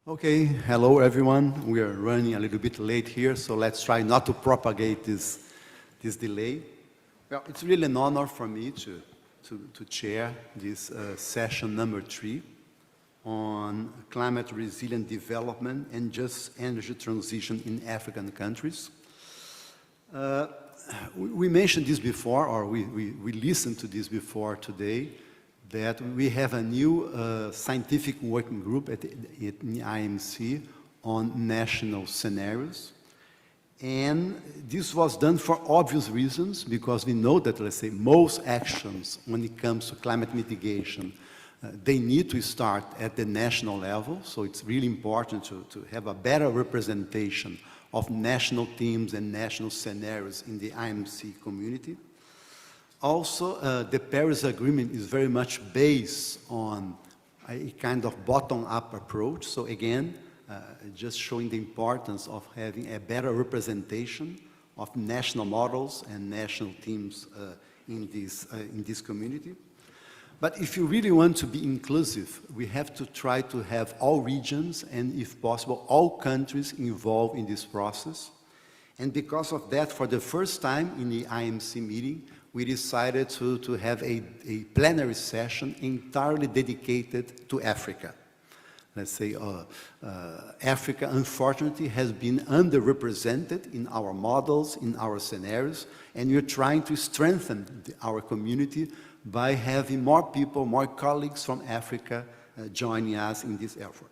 Okay, hello everyone. We are running a little bit late here, so let's try not to propagate this delay. Well, it's really an honor for me to chair this session number 3 on climate resilient development and just energy transition in African countries. We mentioned this before, or we listened to this before today, that we have a new scientific working group at the IMC on national scenarios. And this was done for obvious reasons, because we know that, let's say, most actions when it comes to climate mitigation, they need to start at the national level. So it's really important to have a better representation of national themes and national scenarios in the IMC community. Also, the Paris Agreement is very much based on a kind of bottom-up approach. So again, just showing the importance of having a better representation of national models and national themes in this community. But if you really want to be inclusive, we have to try to have all regions and, if possible, all countries involved in this process. And because of that, for the first time in the IMC meeting, we decided to have a plenary session entirely dedicated to Africa. Let's say Africa, unfortunately, has been underrepresented in our models, in our scenarios, and we're trying to strengthen our community by having more people, more colleagues from Africa joining us in this effort.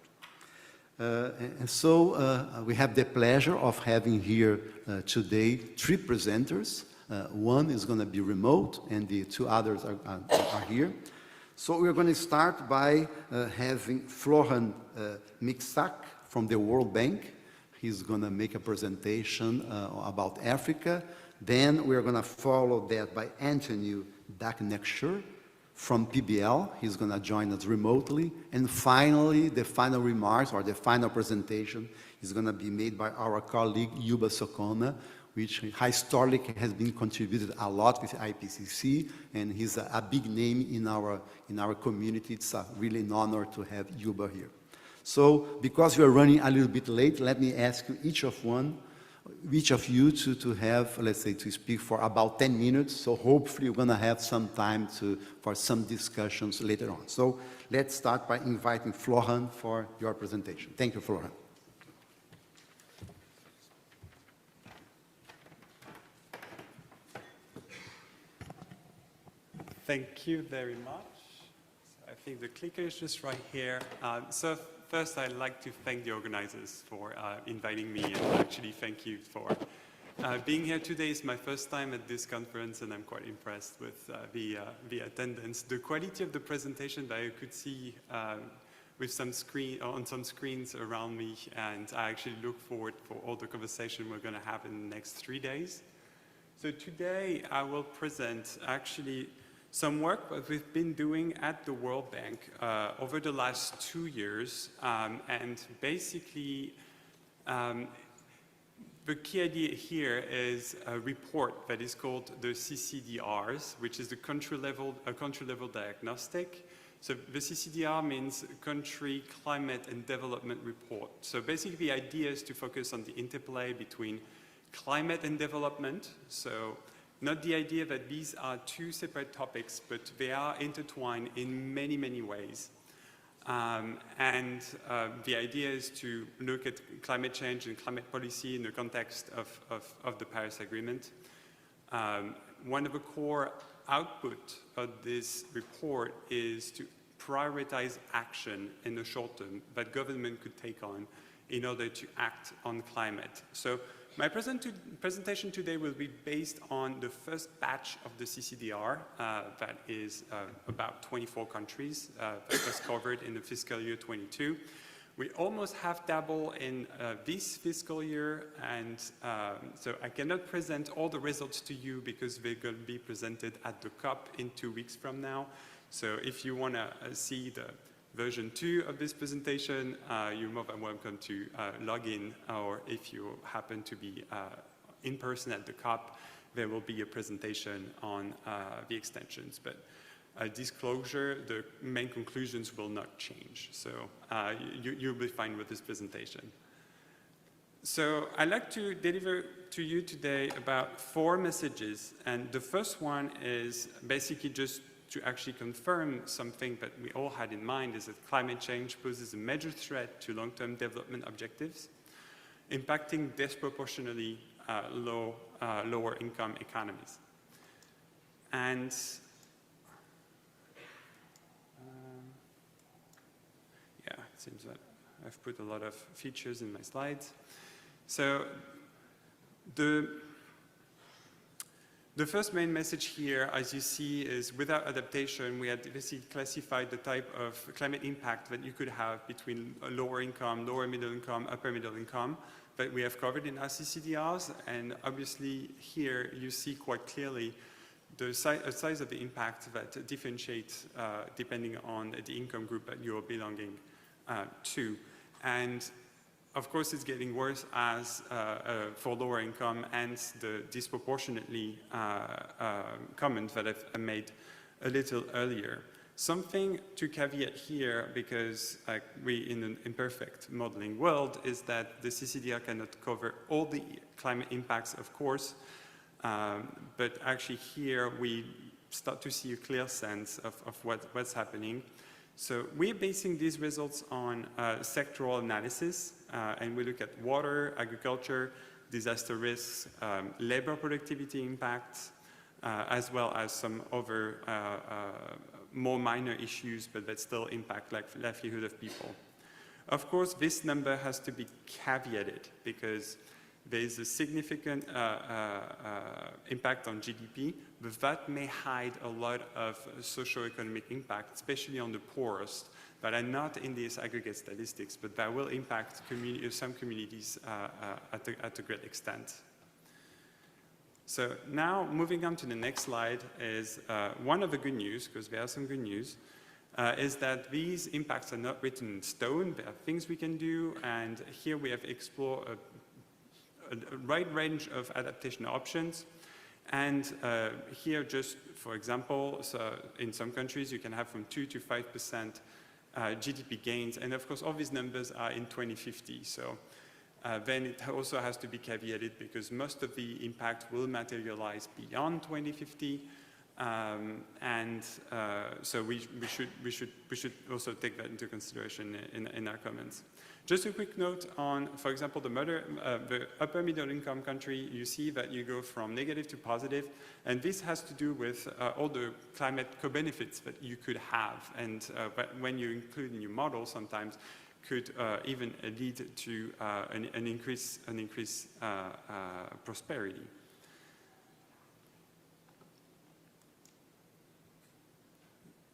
And so we have the pleasure of having here today 3 presenters. One is going to be remote, and the 2 others are here. So we're going to start by having Florian Mixak from the World Bank. He's going to make a presentation about Africa. Then we're going to follow that by Anthony Daknekshur from PBL. He's going to join us remotely. And finally, the final remarks or the final presentation is going to be made by our colleague Yuba Sokona, which historically has been contributed a lot with IPCC, and he's a big name in our community. It's really an honor to have Yuba here. So, because we are running a little bit late, let me ask you each of you to have, let's say, to speak for about 10 minutes. So hopefully you're going to have some time for some discussions later on. So let's start by inviting Florian for your presentation. Thank you, Florian. Thank you very much. I think the clicker is just right here. So first, I'd like to thank the organizers for inviting me, and actually thank you for being here today. It's my first time at this conference, and I'm quite impressed with the attendance. The quality of the presentation that I could see with on some screens around me, and I actually look forward for all the conversation we're going to have in the next 3 days. So today, I will present actually some work that we've been doing at the World Bank over the last 2 years, and basically the key idea here is a report that is called the CCDRs, which is a country level diagnostic. So the CCDR means Country Climate and Development Report. So basically the idea is to focus on the interplay between climate and development. So not the idea that these are 2 separate topics, but they are intertwined in many, many ways. The idea is to look at climate change and climate policy in the context of the Paris Agreement. One of the core outputs of this report is to prioritize action in the short term that government could take on in order to act on climate. So my presentation today will be based on the first batch of the CCDR, that is about 24 countries that was covered in the fiscal year 22. We almost have double in this fiscal year, and so I cannot present all the results to you because they're going to be presented at the COPPE in 2 weeks from now. So if you want to see the version 2 of this presentation, you're more than welcome to log in, or if you happen to be in person at the COPPE, there will be a presentation on the extensions. But disclosure, the main conclusions will not change. So you'll be fine with this presentation. So I'd like to deliver to you today about 4 messages. And the first one is basically just to actually confirm something that we all had in mind, is that climate change poses a major threat to long-term development objectives, impacting disproportionately lower income economies. And yeah, it seems that I've put a lot of features in my slides. So the first main message here, as you see, is without adaptation, we had basically classified the type of climate impact that you could have between a lower income, lower middle income, upper middle income, that we have covered in our CCDRs. And obviously here you see quite clearly the size of the impact that differentiates depending on the income group that you're belonging to. And of course, it's getting worse as for lower income, and the disproportionately comment that I've made a little earlier. Something to caveat here, because we in an imperfect modeling world, is that the CCDR cannot cover all the climate impacts, of course, but actually here we start to see a clear sense of what's happening. So we're basing these results on sectoral analysis, and we look at water, agriculture, disaster risks, labor productivity impacts, as well as some other more minor issues, but that still impact livelihood of people. Of course, this number has to be caveated because there is a significant impact on GDP, but that may hide a lot of socioeconomic impact, especially on the poorest, that are not in these aggregate statistics, but that will impact some communities at a great extent. So now, moving on to the next slide, is one of the good news, because there are some good news, is that these impacts are not written in stone. There are things we can do, and here we have explored a wide range of adaptation options. And here, just for example, so in some countries you can have from 2 to 5% GDP gains, and of course all these numbers are in 2050. So then it also has to be caveated because most of the impact will materialize beyond 2050, so we should also take that into consideration in our comments. Just a quick note on, for example, the upper middle income country, you see that you go from negative to positive, and this has to do with all the climate co-benefits that you could have, and when you include in your model sometimes could even lead to an increase prosperity.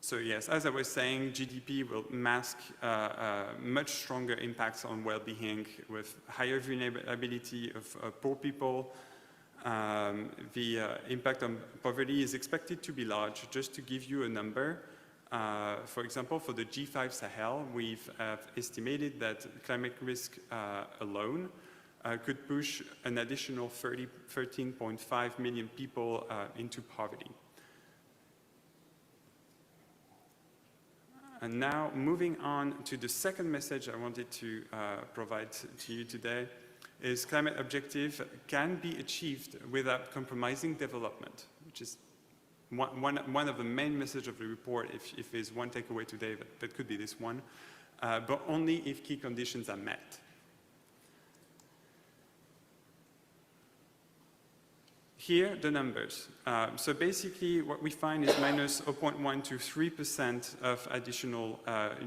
So yes, as I was saying, GDP will mask much stronger impacts on well-being with higher vulnerability of poor people. The impact on poverty is expected to be large. Just to give you a number, for example, for the G5 Sahel, we've estimated that climate risk alone could push an additional 13.5 million people into poverty. And now, moving on to the second message I wanted to provide to you today, is climate objective can be achieved without compromising development, which is one of the main messages of the report. If there's one takeaway today, that could be this one, but only if key conditions are met. Here, the numbers. So basically, what we find is minus 0.1 to 3% of additional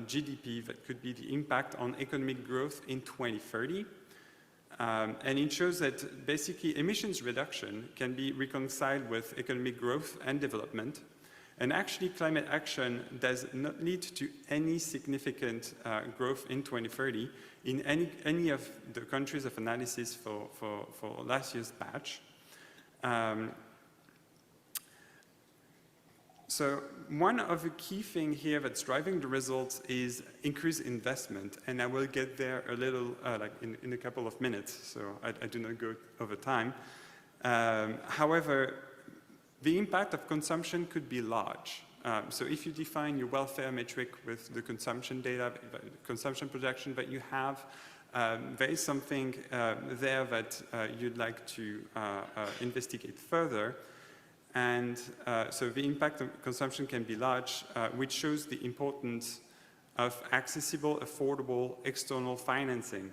GDP that could be the impact on economic growth in 2030. And it shows that basically emissions reduction can be reconciled with economic growth and development. And actually, climate action does not lead to any significant growth in 2030 in any of the countries of analysis for last year's batch. So one of the key things here that's driving the results is increased investment, and I will get there a little in a couple of minutes, so I do not go over time. However, the impact of consumption could be large. So if you define your welfare metric with the consumption data, consumption projection that you have, there is something there that you'd like to investigate further. And so the impact on consumption can be large, which shows the importance of accessible, affordable external financing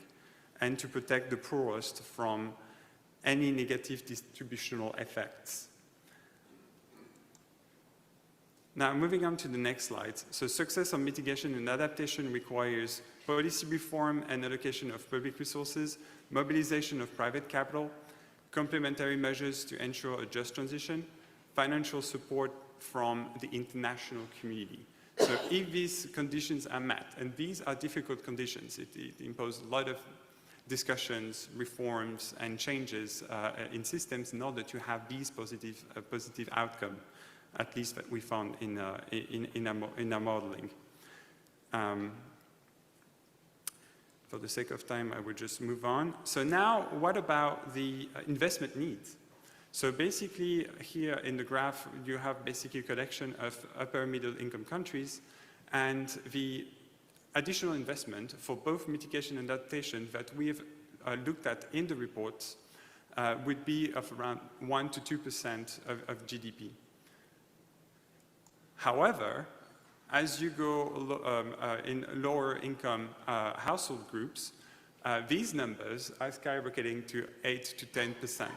and to protect the poorest from any negative distributional effects. Now, moving on to the next slide. So success on mitigation and adaptation requires policy reform and allocation of public resources, mobilization of private capital, complementary measures to ensure a just transition, financial support from the international community. So if these conditions are met, and these are difficult conditions, it imposes a lot of discussions, reforms, and changes in systems in order to have these positive outcome, at least that we found in our modeling. For the sake of time, I would just move on. So now, what about the investment needs? So basically, here in the graph, you have basically a collection of upper middle income countries, and the additional investment for both mitigation and adaptation that we have looked at in the reports would be of around 1 to 2% of GDP. However, as you go in lower income household groups, these numbers are skyrocketing to 8 to 10%.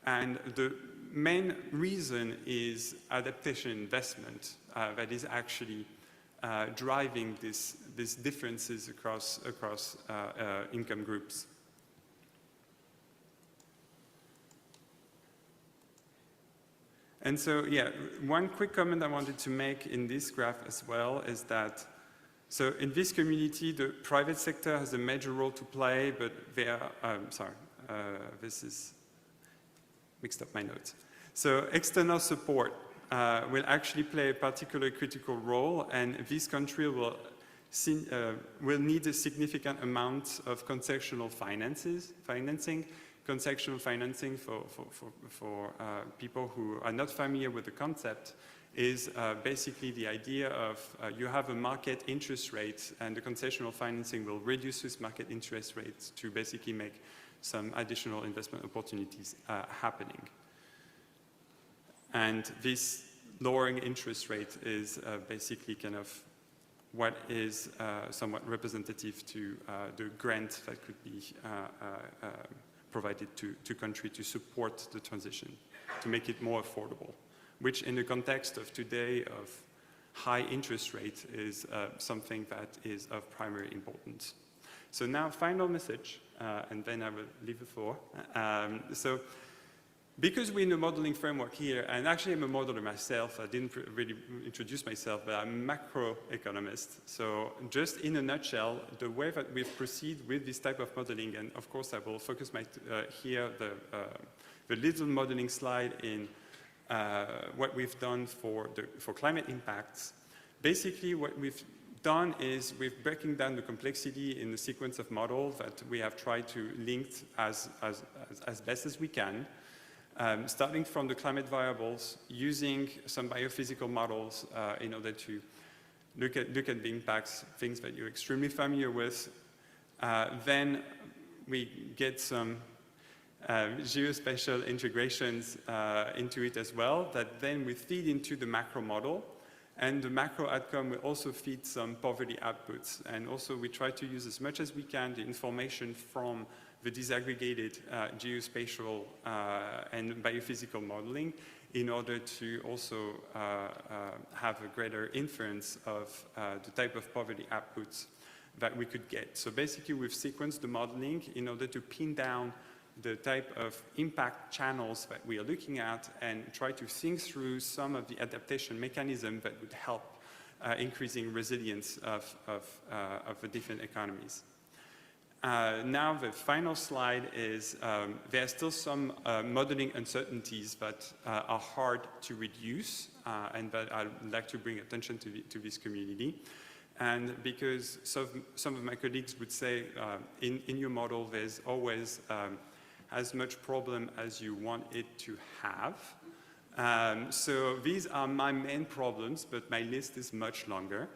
And the main reason is adaptation investment that is actually driving these differences across income groups. And so, yeah, one quick comment I wanted to make in this graph as well is that, so in this community, the private sector has a major role to play, but they are, this is mixed up my notes. So external support will actually play a particularly critical role, and this country will need a significant amount of concessional financing. Concessional financing for people who are not familiar with the concept is basically the idea of you have a market interest rate, and the concessional financing will reduce this market interest rates to basically make some additional investment opportunities happening. And this lowering interest rate is basically kind of what is somewhat representative to the grant that could be provided to country to support the transition, to make it more affordable, which in the context of today of high interest rate is something that is of primary importance. So now, final message, and then I will leave the floor. So, because we're in a modeling framework here, and actually I'm a modeler myself, I didn't really introduce myself, but I'm a macroeconomist. So just in a nutshell, the way that we proceed with this type of modeling, and of course I will focus here the little modeling slide in what we've done for climate impacts. Basically what we've done is we've breaking down the complexity in the sequence of models that we have tried to link as best as we can. Starting from the climate variables, using some biophysical models in order to look at the impacts, things that you're extremely familiar with. Then we get some geospatial integrations into it as well, that then we feed into the macro model. And the macro outcome will also feed some poverty outputs. And also we try to use as much as we can the information from the disaggregated geospatial and biophysical modeling in order to also have a greater inference of the type of poverty outputs that we could get. So basically we've sequenced the modeling in order to pin down the type of impact channels that we are looking at and try to think through some of the adaptation mechanisms that would help increasing resilience of the different economies. Now the final slide is there are still some modeling uncertainties that are hard to reduce and that I'd like to bring attention to this community. And because some of my colleagues would say in your model there's always as much problem as you want it to have. So these are my main problems, but my list is much longer.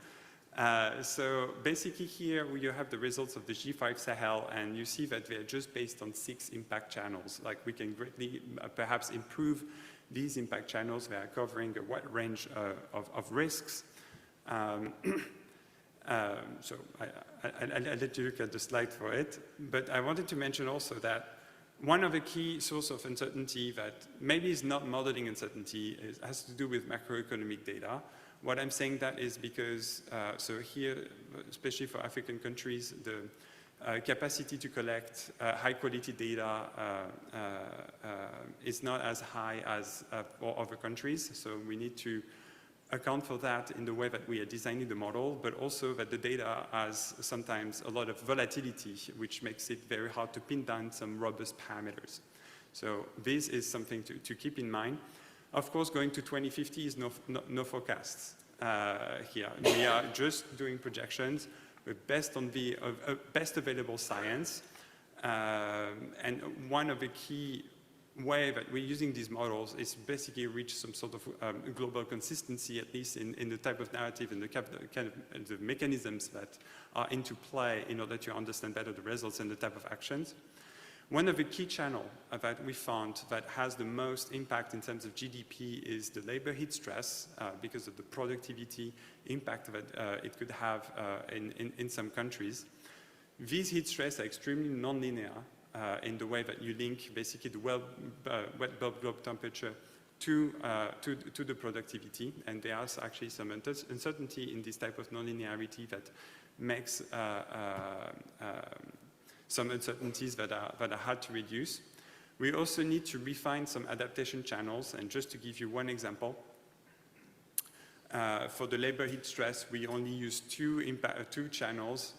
So basically here you have the results of the G5 Sahel, and you see that they're just based on 6 impact channels. Like, we can greatly perhaps improve these impact channels. They are covering a wide range of risks. So I'll let you look at the slide for it. But I wanted to mention also that one of the key sources of uncertainty that maybe is not modeling uncertainty has to do with macroeconomic data. What I'm saying that is because, so here, especially for African countries, the capacity to collect high-quality data is not as high as for other countries. So we need to account for that in the way that we are designing the model, but also that the data has sometimes a lot of volatility, which makes it very hard to pin down some robust parameters. So this is something to keep in mind. Of course, going to 2050 is no forecasts here. We are just doing projections with best available science. And one of the key way that we're using these models is basically reach some sort of global consistency, at least in the type of narrative and the kind of the mechanisms that are into play in order to understand better the results and the type of actions. One of the key channels that we found that has the most impact in terms of GDP is the labor heat stress, because of the productivity impact that it could have in some countries. These heat stress are extremely nonlinear in the way that you link basically the wet bulb globe temperature to the productivity, and there is actually some uncertainty in this type of nonlinearity that makes some uncertainties that are hard to reduce. We also need to refine some adaptation channels, and just to give you one example, for the labor heat stress, we only use two channels,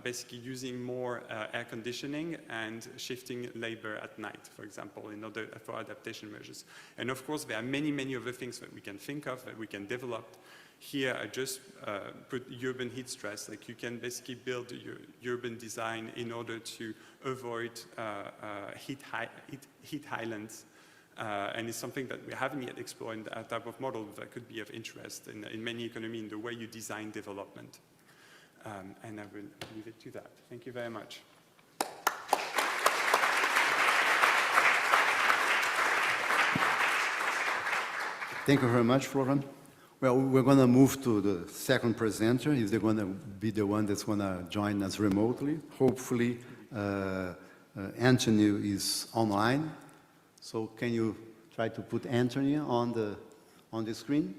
basically using more air conditioning and shifting labor at night, for example, in order for adaptation measures. And of course, there are many, many other things that we can think of, that we can develop. Here, I just put urban heat stress. Like, you can basically build your urban design in order to avoid heat islands. And it's something that we haven't yet explored in that type of model that could be of interest in many economies in the way you design development. And I will leave it to that. Thank you very much. Thank you very much, Florent. Well, we're going to move to the second presenter. He's going to be the one that's going to join us remotely. Hopefully, Anthony is online. So can you try to put Anthony on the screen?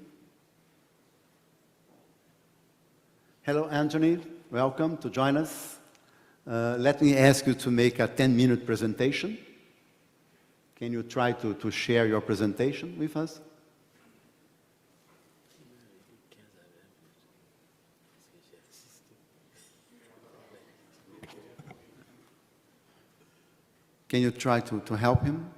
Hello, Anthony. Welcome to join us. Let me ask you to make a 10-minute presentation. Can you try to share your presentation with us? Can you try to help him?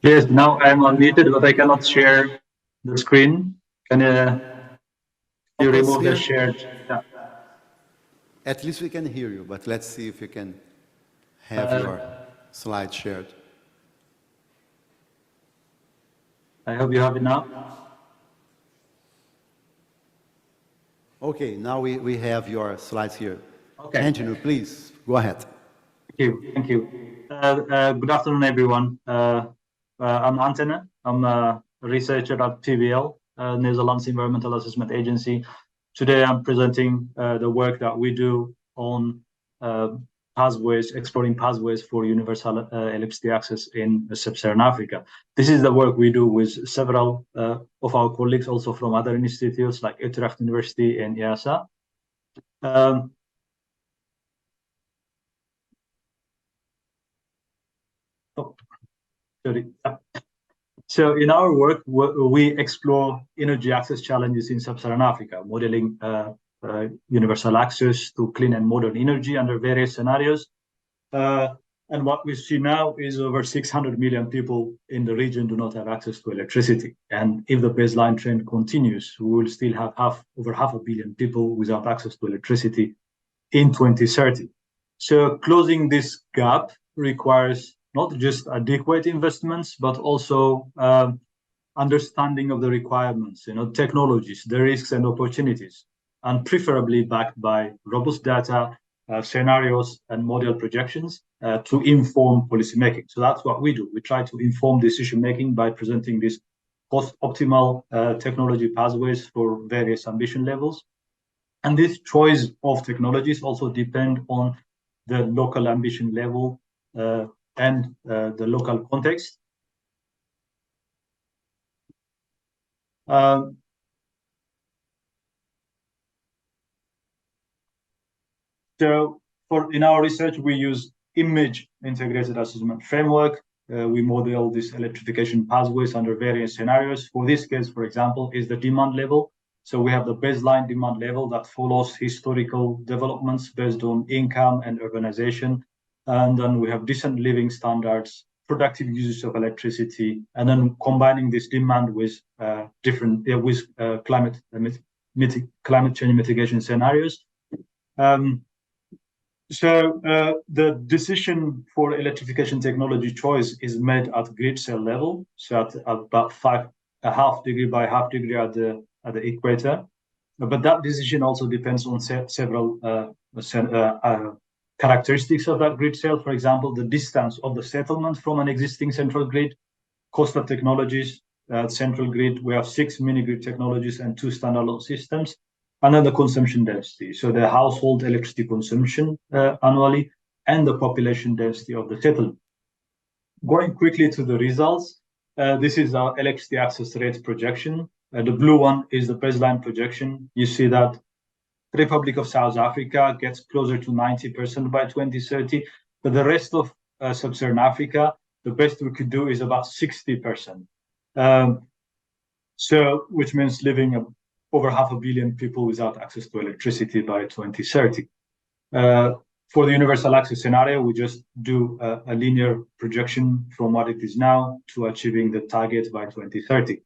Yes, now I'm unmuted, but I cannot share the screen. Can you remove the shared? Yeah. At least we can hear you, but let's see if you can have your slide shared. I hope you have it now. Okay, now we have your slides here. Okay. Anthony, please, go ahead. Thank you. Thank you. Good afternoon, everyone. I'm Anthony. I'm a researcher at PBL, Netherlands Environmental Assessment Agency. Today, I'm presenting the work that we do on pathways, exploring pathways for universal electricity access in sub-Saharan Africa. This is the work we do with several of our colleagues, also from other institutes like Utrecht University and EASA. So in our work, we explore energy access challenges in sub-Saharan Africa, modeling universal access to clean and modern energy under various scenarios. And what we see now is over 600 million people in the region do not have access to electricity. And if the baseline trend continues, we will still have over half a billion people without access to electricity in 2030. So closing this gap requires not just adequate investments, but also understanding of the requirements, technologies, the risks and opportunities, and preferably backed by robust data, scenarios, and model projections to inform policymaking. So that's what we do. We try to inform decision-making by presenting these cost-optimal technology pathways for various ambition levels. And this choice of technologies also depend on the local ambition level and the local context. So in our research, we use image integrated assessment framework. We model these electrification pathways under various scenarios. For this case, for example, is the demand level. So we have the baseline demand level that follows historical developments based on income and urbanization. And then we have decent living standards, productive uses of electricity, and then combining this demand with climate change mitigation scenarios. So the decision for electrification technology choice is made at grid cell level, so at about 5.5 degree by half degree at the equator. But that decision also depends on several characteristics of that grid cell. For example, the distance of the settlement from an existing central grid, cost of technologies, central grid. We have 6 mini-grid technologies and 2 standalone systems. And then the consumption density, so the household electricity consumption annually, and the population density of the settlement. Going quickly to the results, this is our electricity access rate projection. The blue one is the baseline projection. You see that the Republic of South Africa gets closer to 90% by 2030, but the rest of sub-Saharan Africa, the best we could do is about 60%. So, which means living over half a billion people without access to electricity by 2030. For the universal access scenario, we just do a linear projection from what it is now to achieving the target by 2030.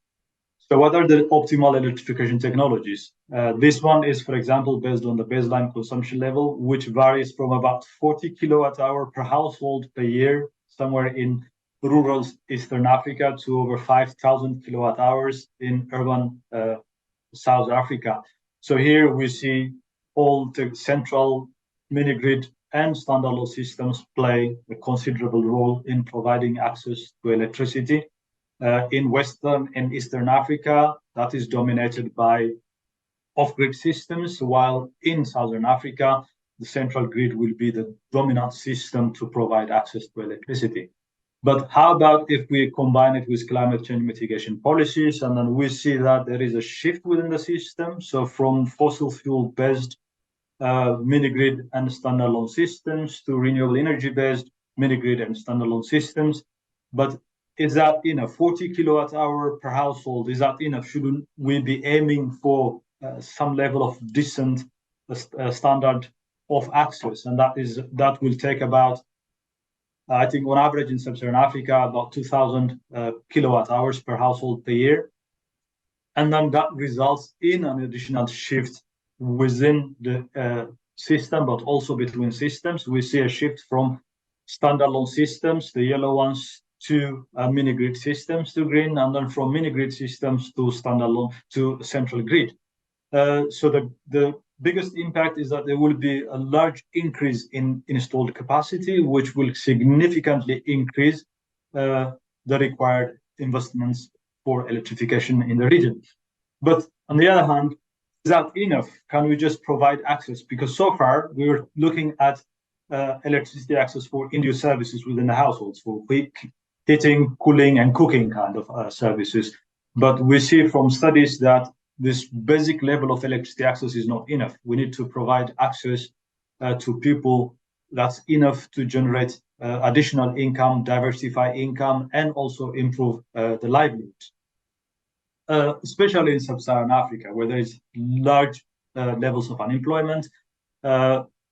So what are the optimal electrification technologies? This one is, for example, based on the baseline consumption level, which varies from about 40 kilowatt hour per household per year, somewhere in rural Eastern Africa, to over 5,000 kilowatt hours in urban South Africa. So here we see all the central mini-grid and standalone systems play a considerable role in providing access to electricity. In Western and Eastern Africa, that is dominated by off-grid systems, while in Southern Africa, the central grid will be the dominant system to provide access to electricity. But how about if we combine it with climate change mitigation policies, and then we see that there is a shift within the system, so from fossil fuel-based mini-grid and standalone systems to renewable energy-based mini-grid and standalone systems. But is that enough? 40 kilowatt hour per household, is that enough? Shouldn't we be aiming for some level of decent standard of access? And that will take about, I think on average in Sub-Saharan Africa, about 2,000 kilowatt hours per household per year. And then that results in an additional shift within the system, but also between systems. We see a shift from standalone systems, the yellow ones, to mini-grid systems to green, and then from mini-grid systems to standalone to central grid. So the biggest impact is that there will be a large increase in installed capacity, which will significantly increase the required investments for electrification in the region. But on the other hand, is that enough? Can we just provide access? Because so far we were looking at electricity access for induced services within the households, for quick heating, cooling, and cooking kind of services. But we see from studies that this basic level of electricity access is not enough. We need to provide access to people that's enough to generate additional income, diversify income, and also improve the livelihoods. Especially in Sub-Saharan Africa, where there is large levels of unemployment,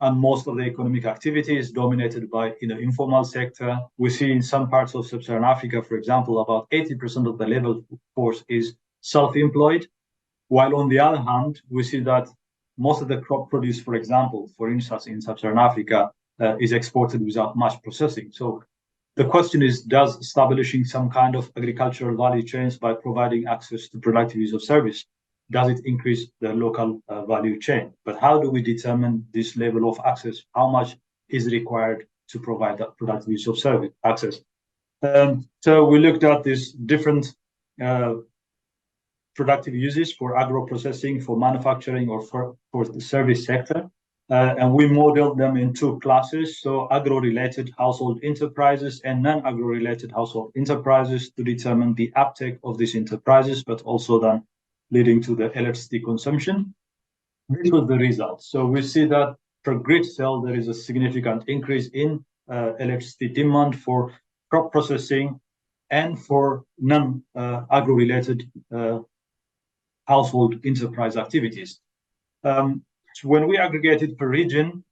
and most of the economic activity is dominated by informal sector. We see in some parts of sub-Saharan Africa, for example, about 80% of the labor force is self-employed, while on the other hand, we see that most of the crop produce, for example, for instance, in sub-Saharan Africa, is exported without much processing. So the question is, does establishing some kind of agricultural value chains by providing access to productive use of service, does it increase the local value chain? But how do we determine this level of access? How much is required to provide that productive use of service access? So we looked at these different productive uses for agro-processing, for manufacturing, or for the service sector. And we modeled them in two classes, so agro-related household enterprises and non-agro-related household enterprises, to determine the uptake of these enterprises, but also then leading to the electricity consumption. This was the result. So we see that per grid cell, there is a significant increase in electricity demand for crop processing and for non-agro-related household enterprise activities. When we aggregate it per region,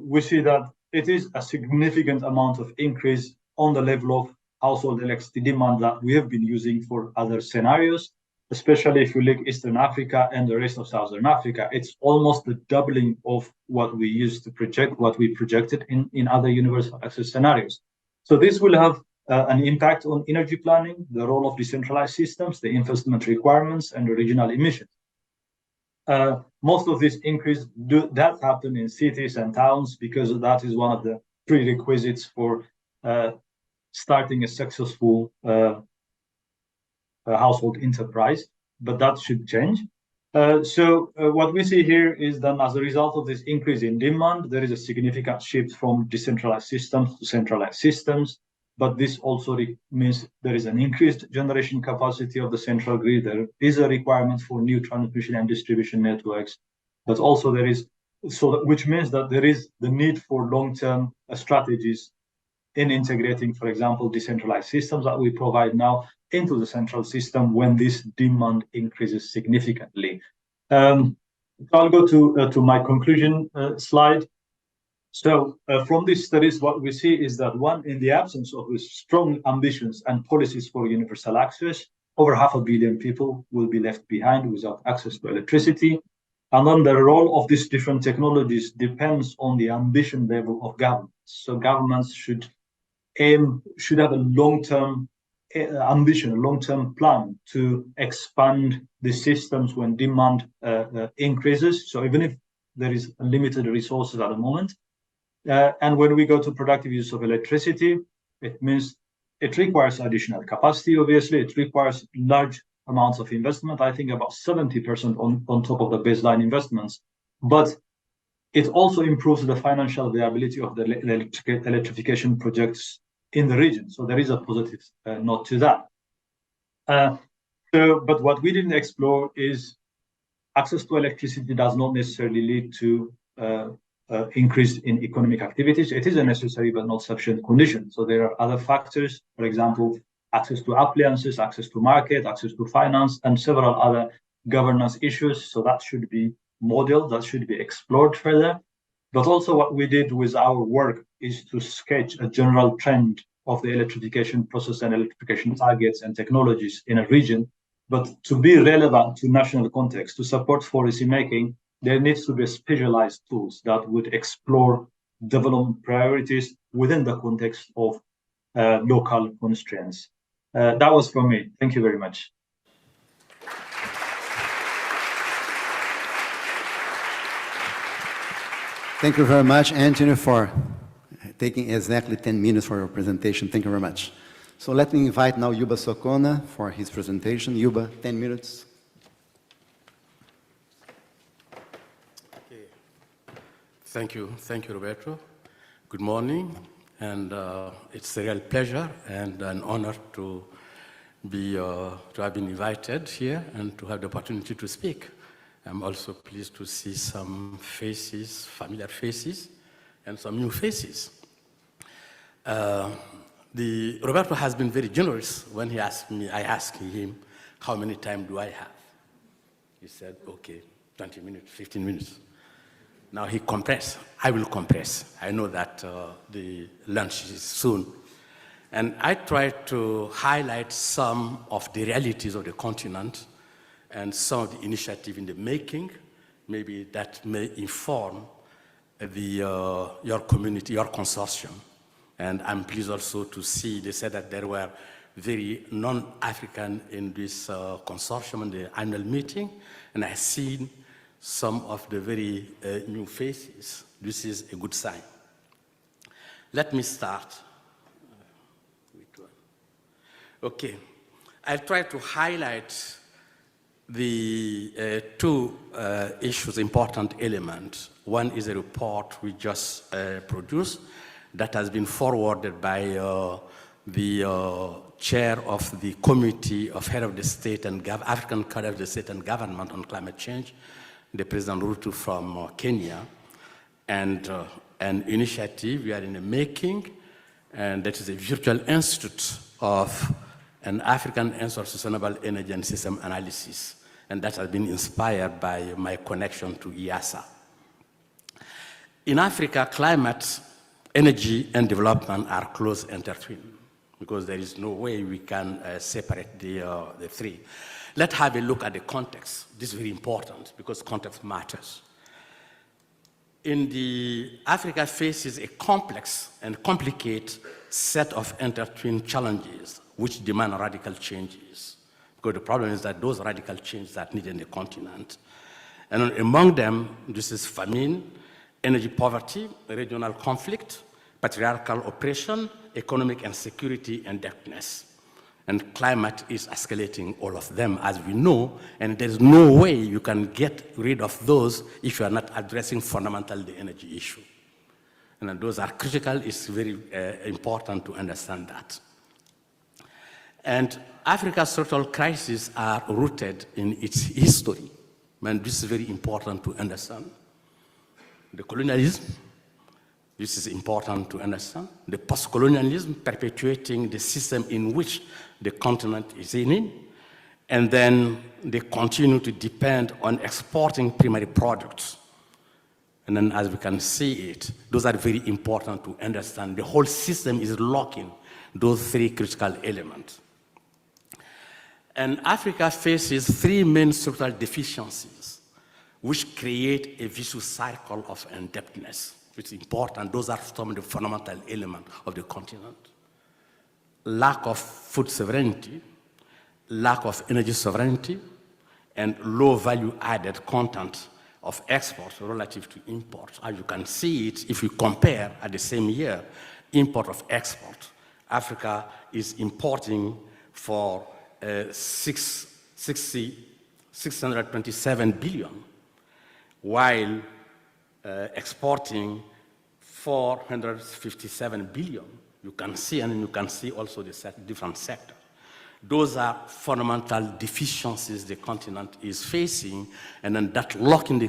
we see that it is a significant amount of increase on the level of household electricity demand that we have been using for other scenarios, especially if you look Eastern Africa and the rest of Southern Africa. It's almost the doubling of what we used to project, what we projected in other universal access scenarios. So this will have an impact on energy planning, the role of decentralized systems, the investment requirements, and the regional emissions. Most of this increase does happen in cities and towns, because that is one of the prerequisites for starting a successful household enterprise, but that should change. So what we see here is that as a result of this increase in demand, there is a significant shift from decentralized systems to centralized systems. But this also means there is an increased generation capacity of the central grid. There is a requirement for new transmission and distribution networks, but also there is, which means that there is the need for long-term strategies in integrating, for example, decentralized systems that we provide now into the central system when this demand increases significantly. So I'll go to my conclusion slide. So from these studies, what we see is that, one, in the absence of strong ambitions and policies for universal access, over 500 million people will be left behind without access to electricity. And then the role of these different technologies depends on the ambition level of governments. So governments should have a long-term ambition, a long-term plan to expand the systems when demand increases. So even if there is limited resources at the moment, and when we go to productive use of electricity, it means it requires additional capacity, obviously. It requires large amounts of investment, I think about 70% on top of the baseline investments. But it also improves the financial viability of the electrification projects in the region. So there is a positive note to that. But what we didn't explore is access to electricity does not necessarily lead to increase in economic activities. It is a necessary but not sufficient condition. So there are other factors, for example, access to appliances, access to market, access to finance, and several other governance issues. So that should be modeled, that should be explored further. But also what we did with our work is to sketch a general trend of the electrification process and electrification targets and technologies in a region. But to be relevant to national context, to support policy making, there needs to be specialized tools that would explore development priorities within the context of local constraints. That was from me. Thank you very much. Thank you very much, Anthony, for taking exactly 10 minutes for your presentation. Thank you very much. So let me invite now Yuba Sokona for his presentation. Yuba, 10 minutes. Thank you, Roberto. Good morning, and it's a real pleasure and an honor to have been invited here and to have the opportunity to speak. I'm also pleased to see some faces, familiar faces, and some new faces. Roberto has been very generous when he asked me. I asked him, "How many time do I have?" He said, "Okay, 20 minutes, 15 minutes." Now he compressed. I will compress. I know that the lunch is soon. And I try to highlight some of the realities of the continent and some of the initiative in the making, maybe that may inform your community, your consortium. And I'm pleased also to see, they said that there were very non-African in this consortium in the annual meeting, and I've seen some of the very new faces. This is a good sign. Let me start. Okay, I'll try to highlight the two issues, important elements. One is a report we just produced that has been forwarded by the chair of the Committee of Head of the State and African Head of the State and Government on Climate Change, the President Roberto from Kenya, and an initiative we are in the making, and that is a virtual institute of an African Institute of Sustainable Energy and System Analysis, and that has been inspired by my connection to EASA. In Africa, climate, energy, and development are close intertwined, because there is no way we can separate the three. Let's have a look at the context. This is very important, because context matters. Africa faces a complex and complicated set of intertwined challenges which demand radical changes. Because the problem is that those radical changes are needed in the continent. And among them, this is famine, energy poverty, regional conflict, patriarchal oppression, economic insecurity, and darkness. And climate is escalating all of them, as we know, and there's no way you can get rid of those if you are not addressing fundamentally the energy issue. And those are critical. It's very important to understand that. And Africa's structural crises are rooted in its history. And this is very important to understand. The colonialism, this is important to understand. The post-colonialism perpetuating the system in which the continent is in. And then they continue to depend on exporting primary products. And then as we can see it, those are very important to understand. The whole system is locking those three critical elements. And Africa faces three main structural deficiencies, which create a vicious cycle of indebtedness, which is important. Those are some of the fundamental elements of the continent. Lack of food sovereignty, lack of energy sovereignty, and low value-added content of exports relative to imports. As you can see it, if you compare at the same year, import of export, Africa is importing for 627 billion, while exporting 457 billion. You can see, and you can see also the different sectors. Those are fundamental deficiencies the continent is facing, and then that locking the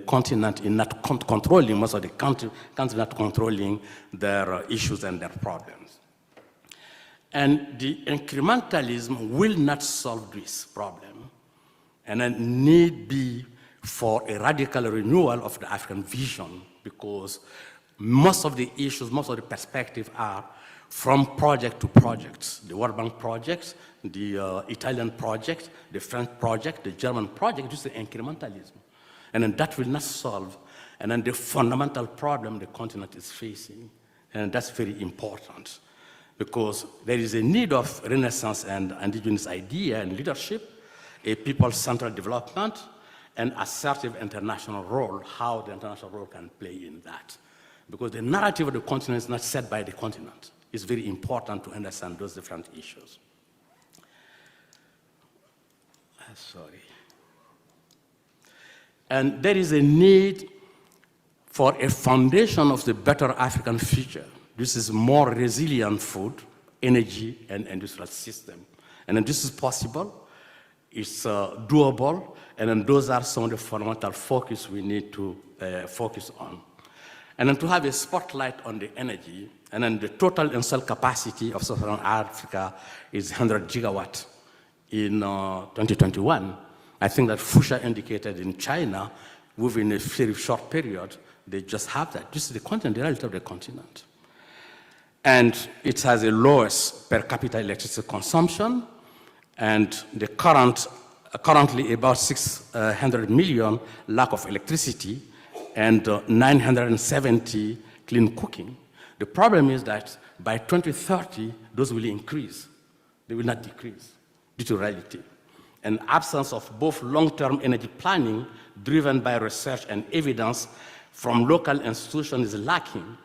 continent in not controlling, most of the countries not controlling their issues and their problems. And the incrementalism will not solve this problem, and then need be for a radical renewal of the African vision, because most of the issues, most of the perspectives are from project to project. The World Bank project, the Italian project, the French project, the German project, just the incrementalism. And then that will not solve, and then the fundamental problem the continent is facing. And that's very important, because there is a need of renaissance and indigenous idea and leadership, a people-centered development, and assertive international role, how the international role can play in that. Because the narrative of the continent is not set by the continent. It's very important to understand those different issues. Sorry. And there is a need for a foundation of the better African future. This is more resilient food, energy, and industrial system. And then this is possible, it's doable, and then those are some of the fundamental focus we need to focus on. And then to have a spotlight on the energy, and then the total installed capacity of Sub-Saharan Africa is 100 gigawatts in 2021. I think that Fusha indicated in China, within a very short period, they just have that. This is the continent, the reality of the continent. And it has the lowest per capita electricity consumption, and the currently about 600 million lack of electricity, and 970 clean cooking. The problem is that by 2030, those will increase. They will not decrease due to reality. An absence of both long-term energy planning driven by research and evidence from local institutions is lacking,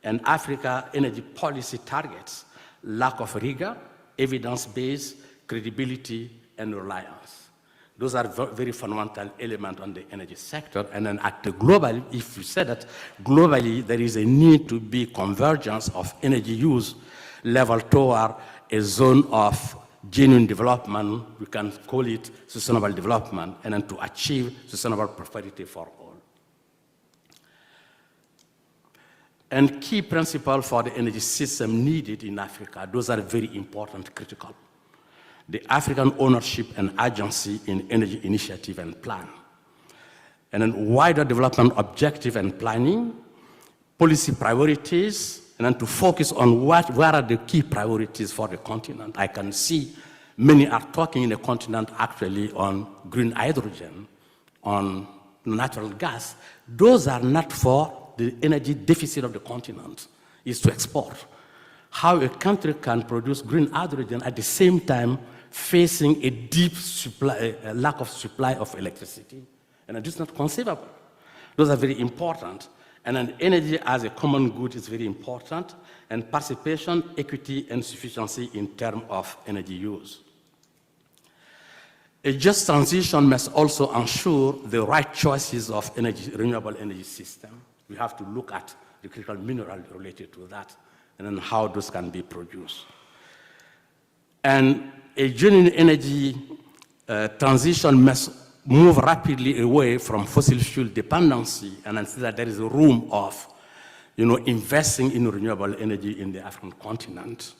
and Africa energy policy targets lack of rigor, evidence-based credibility, and reliance. Those are very fundamental elements on the energy sector. And then at the global, if you said that globally there is a need to be convergence of energy use level toward a zone of genuine development, we can call it sustainable development, and then to achieve sustainable prosperity for all. And key principles for the energy system needed in Africa, those are very important, critical. The African ownership and agency in energy initiative and plan. And then wider development objective and planning, policy priorities, and then to focus on what are the key priorities for the continent. I can see many are talking in the continent actually on green hydrogen, on natural gas. Those are not for the energy deficit of the continent, is to export. How a country can produce green hydrogen at the same time facing a deep supply, a lack of supply of electricity. And this is not conceivable. Those are very important. And then energy as a common good is very important, and participation, equity, and sufficiency in terms of energy use. A just transition must also ensure the right choices of energy, renewable energy system. We have to look at the critical mineral related to that, and then how those can be produced. And a genuine energy transition must move rapidly away from fossil fuel dependency, and see that there is a room of investing in renewable energy in the African continent.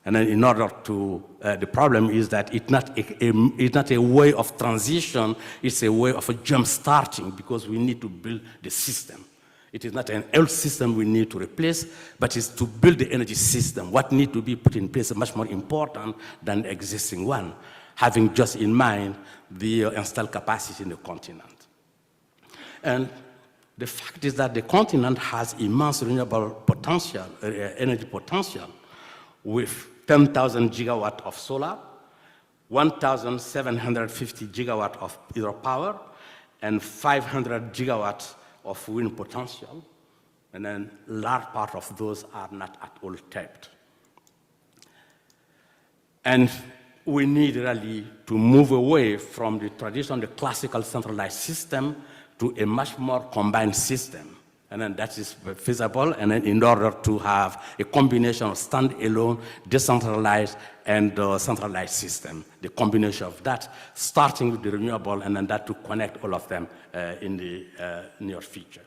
And then in order to, the problem is that it's not a way of transition, it's a way of a jump starting, because we need to build the system. It is not an old system we need to replace, but it's to build the energy system. What needs to be put in place is much more important than the existing one, having just in mind the installed capacity in the continent. And the fact is that the continent has immense renewable potential, energy potential, with 10,000 gigawatts of solar, 1,750 gigawatts of hydropower, and 500 gigawatts of wind potential, and then a large part of those are not at all tapped. And we need really to move away from the traditional, the classical centralized system to a much more combined system. And then that is feasible, and then in order to have a combination of standalone, decentralized, and centralized system, the combination of that, starting with the renewable, and then that to connect all of them in the near future.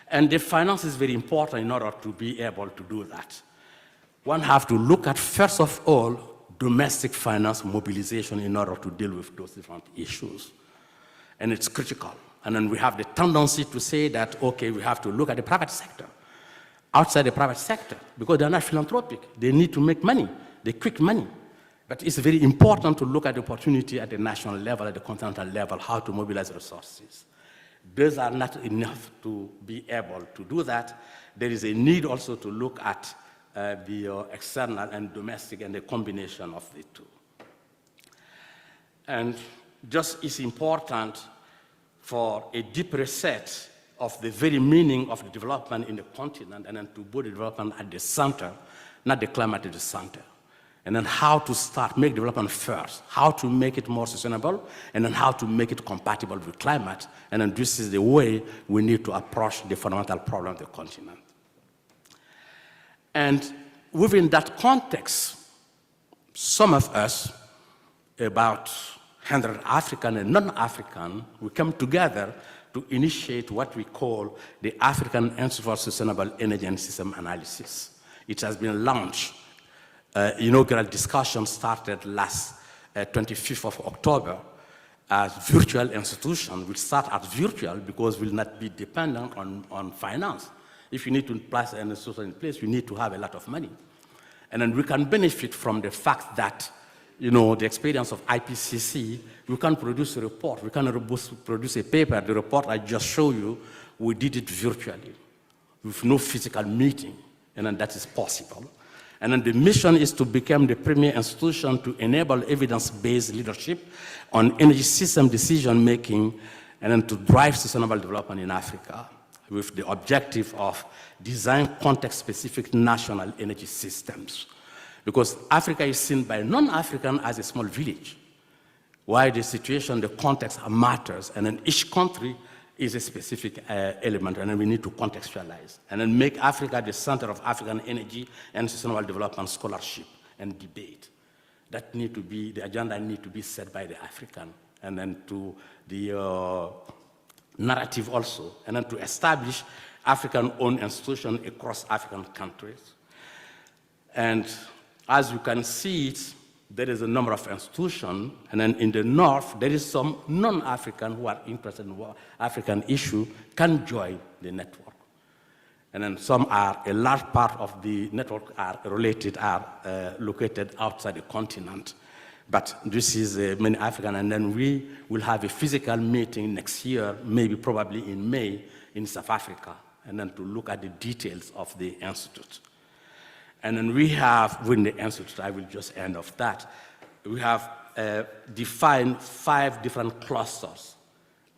And the finance is very important in order to be able to do that. One has to look at, first of all, domestic finance mobilization in order to deal with those different issues. And it's critical. And then we have the tendency to say that, okay, we have to look at the private sector, outside the private sector, because they're not philanthropic. They need to make money, they quick money. But it's very important to look at the opportunity at the national level, at the continental level, how to mobilize resources. Those are not enough to be able to do that. There is a need also to look at the external and domestic and the combination of the two. And just it's important for a deep reset of the very meaning of the development in the continent, and then to put the development at the center, not the climate at the center. And then how to start, make development first, how to make it more sustainable, and then how to make it compatible with climate. And then this is the way we need to approach the fundamental problem of the continent. And within that context, some of us, about 100 African and non-African, we come together to initiate what we call the African Institute for Sustainable Energy and System Analysis. It has been launched. Inaugural discussion started last 25th of October as virtual institution will start as virtual because we'll not be dependent on finance. If you need to place an institution in place, you need to have a lot of money. And then we can benefit from the fact that, the experience of IPCC, we can produce a report, we can produce a paper. The report I just showed you, we did it virtually with no physical meeting, and then that is possible. And then the mission is to become the premier institution to enable evidence-based leadership on energy system decision-making and then to drive sustainable development in Africa with the objective of design context-specific national energy systems. Because Africa is seen by non-African as a small village. Why the situation, the context matters, and then each country is a specific element, and then we need to contextualize, and then make Africa the center of African energy and sustainable development scholarship and debate. That need to be, the agenda need to be set by the African, and then to the narrative also, and then to establish African-owned institutions across African countries. And as you can see it, there is a number of institutions, and then in the north, there is some non-African who are interested in African issue can join the network. And then some are, a large part of the network are related, are located outside the continent. But this is many African, and then we will have a physical meeting next year, maybe probably in May, in South Africa, and then to look at the details of the institute. And then we have, within the institute, I will just end off that, we have defined 5 different clusters.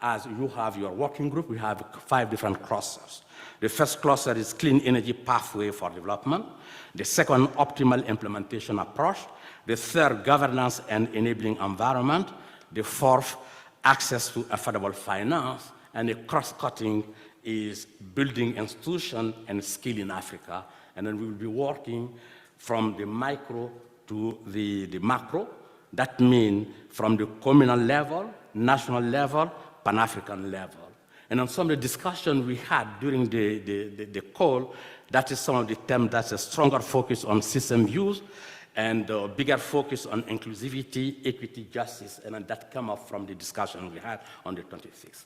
As you have your working group, we have 5 different clusters. The first cluster is clean energy pathway for development. The second, optimal implementation approach. The third, governance and enabling environment. The fourth, access to affordable finance. And the cross-cutting is building institution and skill in Africa. And then we will be working from the micro to the macro. That means from the communal level, national level, Pan-African level. And on some of the discussion we had during the call, that is some of the terms that's a stronger focus on system use and a bigger focus on inclusivity, equity, justice, and then that came up from the discussion we had on the 26th.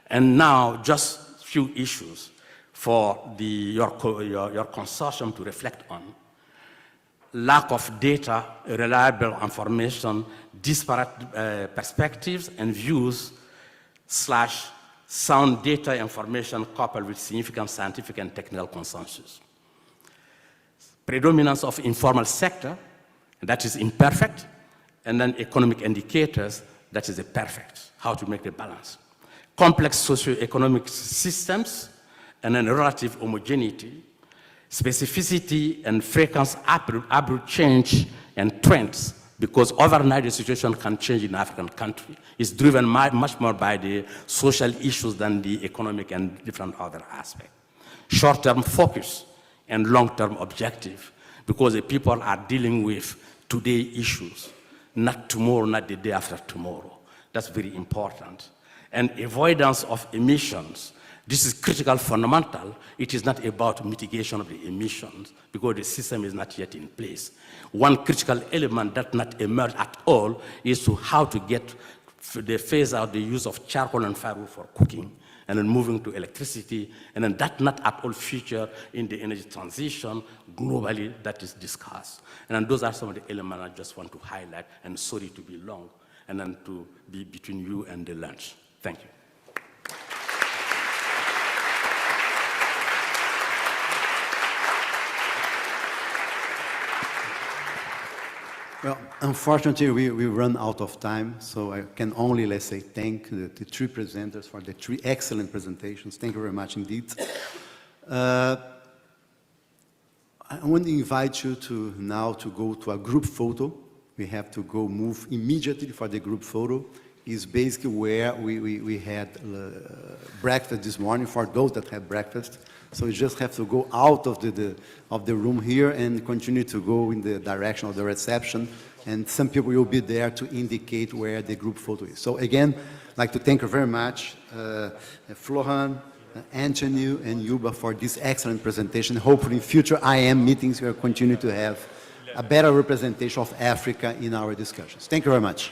And now, just a few issues for your consortium to reflect on. Lack of data, reliable information, disparate perspectives and views, / sound data information coupled with significant scientific and technical consensus. Predominance of informal sector, that is imperfect, and then economic indicators, that is a perfect, how to make the balance. Complex socio-economic systems, and then relative homogeneity, specificity and frequency, abrupt change and trends, because overnight the situation can change in African country. It's driven much more by the social issues than the economic and different other aspects. Short-term focus and long-term objective, because the people are dealing with today issues, not tomorrow, not the day after tomorrow. That's very important. And avoidance of emissions. This is critical, fundamental. It is not about mitigation of the emissions because the system is not yet in place. One critical element that not emerge at all is to how to get the phase out the use of charcoal and firewood for cooking and then moving to electricity, and then that not at all feature in the energy transition globally that is discussed. And then those are some of the elements I just want to highlight, and sorry to be long, and then to be between you and the lunch. Thank you. Well, unfortunately, we run out of time, so I can only, let's say, thank the 3 presenters for the 3 excellent presentations. Thank you very much indeed. I want to invite you now to go to a group photo. We have to move immediately for the group photo. Is basically where we had breakfast this morning for those that had breakfast. So you just have to go out of the room here and continue to go in the direction of the reception. And some people will be there to indicate where the group photo is. So again, I'd like to thank you very much, Flohan, Anthony, and Yuba for this excellent presentation. Hopefully in future IM meetings we will continue to have a better representation of Africa in our discussions. Thank you very much.